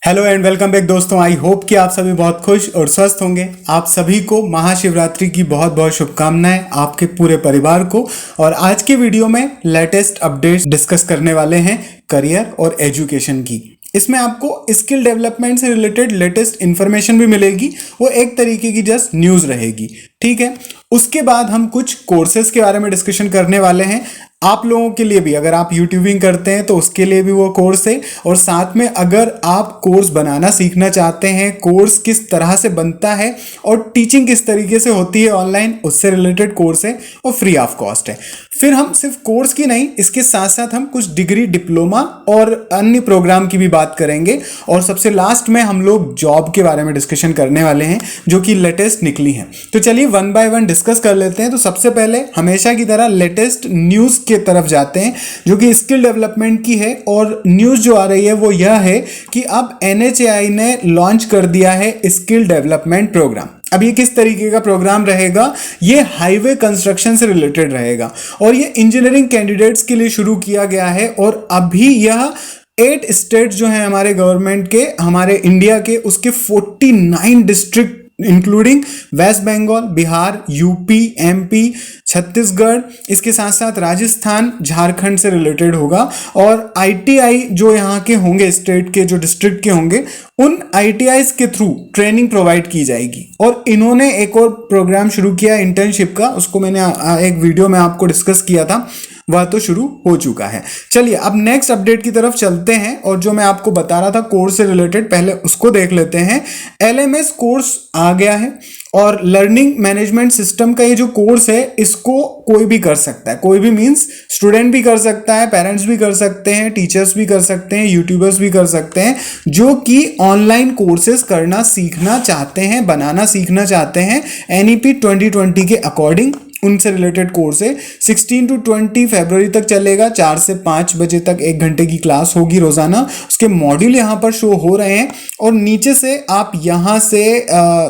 Hello and welcome back दोस्तों। I hope कि आप सभी बहुत खुश और स्वस्थ होंगे। आप सभी को महाशिवरात्रि की बहुत बहुत शुभकामनाएं, आपके पूरे परिवार को। और आज के वीडियो में लेटेस्ट अपडेट्स डिस्कस करने वाले हैं करियर और एजुकेशन की। इसमें आपको स्किल डेवलपमेंट से रिलेटेड लेटेस्ट इंफॉर्मेशन भी मिलेगी, वो एक तरीके की जस्ट न्यूज़ रहेगी, ठीक है। उसके बाद हम कुछ कोर्सेज के बारे में डिस्कशन करने वाले हैं। आप लोगों के लिए भी, अगर आप यूट्यूबिंग करते हैं तो उसके लिए भी वो कोर्स है, और साथ में अगर आप कोर्स बनाना सीखना चाहते हैं, कोर्स किस तरह से बनता है और टीचिंग किस तरीके से होती है ऑनलाइन, उससे रिलेटेड कोर्स है और फ्री ऑफ कॉस्ट है। फिर हम सिर्फ कोर्स की नहीं, इसके साथ साथ हम कुछ डिग्री, डिप्लोमा और अन्य प्रोग्राम की भी बात करेंगे। और सबसे लास्ट में हम लोग जॉब के बारे में डिस्कशन करने वाले हैं जो कि लेटेस्ट निकली है। तो चलिए वन बाय वन डिस्कस कर लेते हैं। तो सबसे पहले हमेशा की तरह लेटेस्ट न्यूज़ के तरफ जाते हैं जो कि स्किल डेवलपमेंट की है। और न्यूज़ जो आ रही है वो यह है कि अब NHAI ने लॉन्च कर दिया है स्किल डेवलपमेंट प्रोग्राम। अब ये किस तरीके का प्रोग्राम रहेगा? ये हाईवे कंस्ट्रक्शन से रिलेटेड रहेगा और ये इंजीनियरिंग कैंडिडेट्स के लिए शुरू किया गया है। और अभी यह 8 स्टेट जो हैं हमारे गवर्नमेंट के, हमारे इंडिया के, उसके 49 district including West Bengal, Bihar, UP, MP, Chhattisgarh, इसके साथ साथ राजस्थान, झारखंड से रिलेटेड होगा। और ITI जो यहाँ के होंगे, स्टेट के जो डिस्ट्रिक्ट के होंगे, उन ITIs के थ्रू ट्रेनिंग प्रोवाइड की जाएगी। और इन्होंने एक और प्रोग्राम शुरू किया इंटर्नशिप का, उसको मैंने एक वीडियो में आपको डिस्कस किया था, वह तो शुरू हो चुका है। चलिए अब नेक्स्ट अपडेट की तरफ चलते हैं। और जो मैं आपको बता रहा था कोर्स से रिलेटेड, पहले उसको देख लेते हैं। LMS कोर्स आ गया है और लर्निंग मैनेजमेंट सिस्टम का ये जो कोर्स है, इसको कोई भी कर सकता है। कोई भी मीन्स स्टूडेंट भी कर सकता है, पेरेंट्स भी कर सकते हैं, टीचर्स भी कर सकते हैं, यूट्यूबर्स भी कर सकते हैं, जो कि ऑनलाइन कोर्सेज करना सीखना चाहते हैं, बनाना सीखना चाहते हैं NEP 2020 के अकॉर्डिंग। उनसे रिलेटेड कोर्स है। 16 to 20 फरवरी तक चलेगा। 4 से 5 बजे तक 1 घंटे की क्लास होगी रोजाना। उसके मॉड्यूल यहाँ पर शो हो रहे हैं और नीचे से आप यहाँ से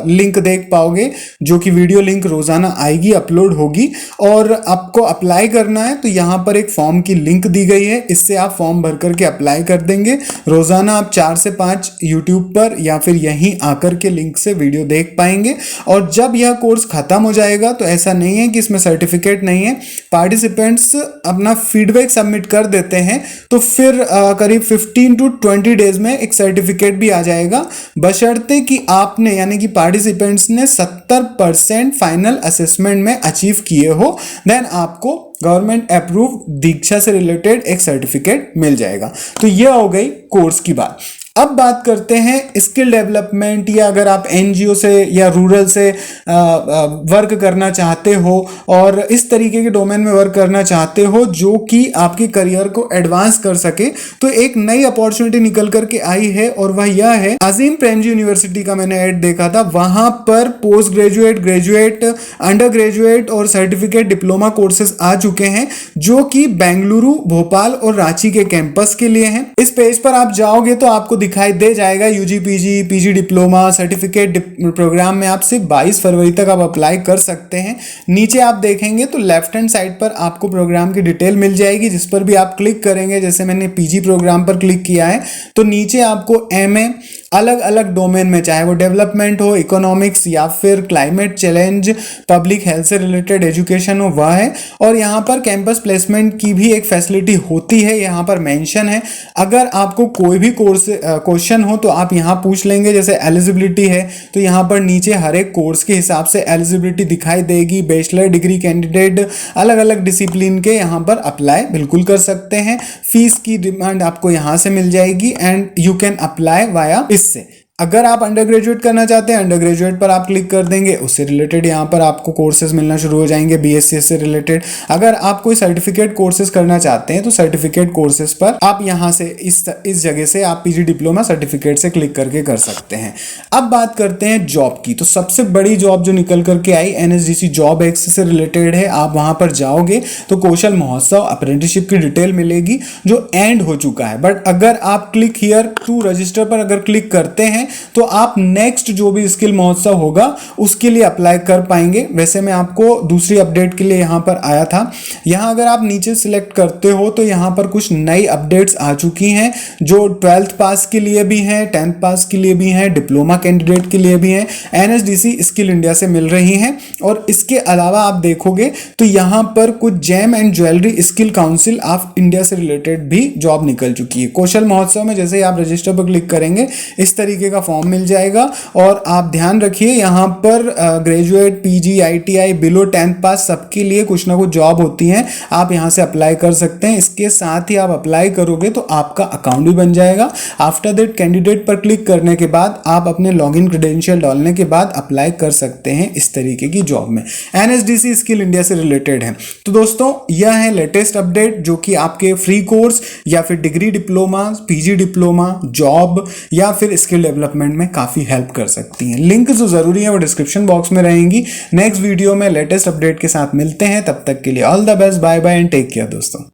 लिंक देख पाओगे, जो कि वीडियो लिंक रोजाना आएगी, अपलोड होगी। और आपको अप्लाई करना है तो यहाँ पर एक फॉर्म की लिंक दी गई है, इससे आप फॉर्म भर करके अप्लाई कर देंगे। रोजाना आप 4 से 5 यूट्यूब पर या फिर यहीं आकर के लिंक से वीडियो देख पाएंगे। और जब यह कोर्स खत्म हो जाएगा तो ऐसा नहीं है कि इसमें सर्टिफिकेट नहीं है, पार्टिसिपेंट्स अपना फीडबैक सबमिट कर देते हैं तो फिर करीब 15 to 20 डेज में एक सर्टिफिकेट भी आ जाएगा, बशर्ते कि आपने, यानी कि पार्टिसिपेंट्स ने 70% फाइनल असेसमेंट में अचीव किए हो, देन आपको गवर्नमेंट अप्रूव दीक्षा से रिलेटेड एक सर्टिफिकेट मिल जाएगा। तो यह हो गई कोर्स की बात। अब बात करते हैं स्किल डेवलपमेंट, या अगर आप NGO से या रूरल से वर्क करना चाहते हो और इस तरीके के डोमेन में वर्क करना चाहते हो जो कि आपके करियर को एडवांस कर सके, तो एक नई अपॉर्चुनिटी निकल करके आई है। और वह यह है, अजीम प्रेमजी यूनिवर्सिटी का मैंने ऐड देखा था, वहां पर post graduate, graduate, under graduate और सर्टिफिकेट डिप्लोमा कोर्सेज आ चुके हैं, जो कि बेंगलुरु, भोपाल और रांची के कैंपस के लिए हैं। इस पेज पर आप जाओगे तो आपको दिखाई दे जाएगा UG, PG diploma certificate programme में आप सिर्फ 22 फरवरी तक आप अप्लाई कर सकते हैं। नीचे आप देखेंगे तो लेफ्ट हैंड साइड पर आपको प्रोग्राम की डिटेल मिल जाएगी, जिस पर भी आप क्लिक करेंगे, जैसे मैंने PG प्रोग्राम पर क्लिक किया है तो नीचे आपको MA अलग अलग डोमेन में, चाहे वो डेवलपमेंट हो, इकोनॉमिक्स या फिर क्लाइमेट चैलेंज, पब्लिक हेल्थ से रिलेटेड एजुकेशन हो, वह है। और यहाँ पर कैंपस प्लेसमेंट की भी एक फैसिलिटी होती है, यहाँ पर मेंशन है। अगर आपको कोई भी कोर्स क्वेश्चन हो तो आप यहाँ पूछ लेंगे, जैसे एलिजिबिलिटी है तो यहाँ पर नीचे हर एक कोर्स के हिसाब से एलिजिबिलिटी दिखाई देगी। बैचलर डिग्री कैंडिडेट अलग अलग डिसिप्लिन के यहाँ पर अप्लाई बिल्कुल कर सकते हैं। फीस की डिमांड आपको यहाँ से मिल जाएगी and you can apply via इससे। अगर आप अंडर ग्रेजुएट करना चाहते हैं, अंडर ग्रेजुएट पर आप क्लिक कर देंगे, उससे रिलेटेड यहाँ पर आपको कोर्सेज मिलना शुरू हो जाएंगे, BSc से रिलेटेड। अगर आप कोई सर्टिफिकेट कोर्सेज करना चाहते हैं तो सर्टिफिकेट कोर्सेज पर आप यहाँ से इस जगह से आप PG डिप्लोमा सर्टिफिकेट से क्लिक करके कर सकते हैं। अब बात करते हैं जॉब की। तो सबसे बड़ी जॉब जो निकल करके आई NSDC जॉब एक्स से रिलेटेड है। आप वहां पर जाओगे तो कौशल महोत्सव अप्रेंटिसशिप की डिटेल मिलेगी जो एंड हो चुका है। बट अगर आप क्लिक हियर टू रजिस्टर पर अगर क्लिक करते हैं तो आप नेक्स्ट जो भी स्किल महोत्सव होगा उसके लिए अप्लाई कर पाएंगे। वैसे मैं आपको दूसरी अपडेट के लिए यहाँ पर आया था। यहाँ अगर आप नीचे सिलेक्ट करते हो तो यहाँ पर कुछ नई अपडेट्स आ चुकी हैं जो 12th पास के लिए भी हैं, 10th पास के लिए भी हैं, डिप्लोमा कैंडिडेट के लिए भी हैं, एनएसडीसी स्किल इंडिया से मिल रही हैं। और इसके अलावा आप देखोगे तो यहाँ पर कुछ gem and jewellery skill council of India से रिलेटेड भी जॉब निकल चुकी है। कौशल महोत्सव में जैसे ही आप रजिस्टर पर क्लिक करेंगे इस तरीके का फॉर्म मिल जाएगा। और आप ध्यान रखिए यहाँ पर graduate, PG, ITI, below 10th पास सबके लिए कुछ ना कुछ जॉब होती हैं, आप यहाँ से अप्लाई कर सकते हैं। इसके साथ ही आप अप्लाई करोगे तो आपका अकाउंट भी बन जाएगा। आफ्टर दैट कैंडिडेट पर क्लिक करने के बाद आप अपने लॉगिन क्रेडेंशियल डालने के बाद अप्लाई कर सकते हैं इस तरीके की जॉब में। एनएसडीसी स्किल इंडिया से रिलेटेड है। तो दोस्तों यह है लेटेस्ट अपडेट जो कि आपके फ्री कोर्स या फिर degree diploma, PG diploma, job या फिर स्किल डेवलपमेंट में काफी हेल्प कर सकती हैं। लिंक जो जरूरी है वो डिस्क्रिप्शन बॉक्स में रहेंगी। नेक्स्ट वीडियो में लेटेस्ट अपडेट के साथ मिलते हैं, तब तक के लिए all the best, bye bye and take care दोस्तों।